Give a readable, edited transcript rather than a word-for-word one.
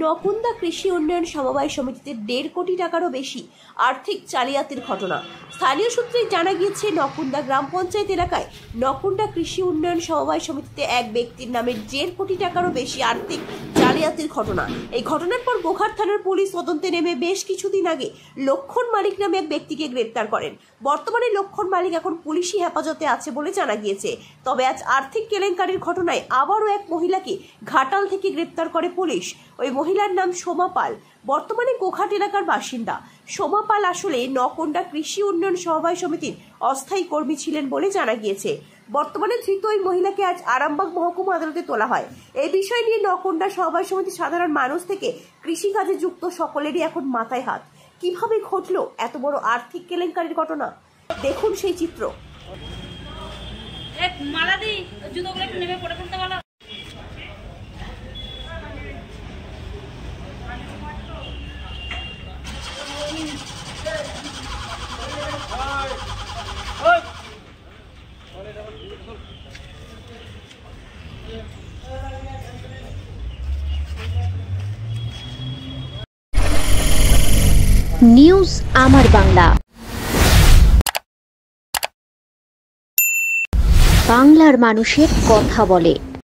নকুন্দা কৃষি উন্নয়ন সমবায় সমিতিতে 1.5 কোটি টাকারও বেশি আর্থিক জালিয়াতির ঘটনা। স্থানীয় সূত্রে জানা গিয়েছে, নকুন্দা গ্রাম পঞ্চায়েত এলাকায় নকুন্দা কৃষি উন্নয়ন সমবায় সমিতিতে এক ব্যক্তির নামে 1.5 কোটি টাকারও বেশি আর্থিক জালিয়াতির ঘটনা। এই ঘটনার পর গোঘাট থানার পুলিশ তদন্তে নেমে বেশ কিছুদিন আগে লক্ষণ মালিক নামে এক ব্যক্তিকে গ্রেপ্তার করেন। বর্তমানে লক্ষণ মালিক এখন পুলিশি হেফাজতে আছে বলে জানা গিয়েছে। তবে আজ আর্থিক কেলেঙ্কারির ঘটনায় আবারও এক মহিলাকে ঘাটাল থেকে গ্রেপ্তার করে পুলিশ। ওই মহিলার নাম সোমা পাল, বর্তমানে গোঘাট এলাকার বাসিন্দা। সোমা পাল আসলে নকুন্দা কৃষি উন্নয়ন সমবায় সমিতির অস্থায়ী কর্মী ছিলেন বলে জানা গিয়েছে। বর্তমানে ধৃত ওই মহিলাকে আজ আরামবাগ মহকুমা আদালতে তোলা হয়। এই বিষয় নিয়ে নকুন্দা সমবায় সমিতির সাধারণ মানুষ থেকে কৃষিকাজে যুক্ত সকলেরই এখন মাথায় হাত। কিভাবে ঘটলো এত বড় আর্থিক কেলেঙ্কারির ঘটনা, দেখুন সেই চিত্র। নিউজ আমার বাংলা, বাংলার মানুষের কথা বলে।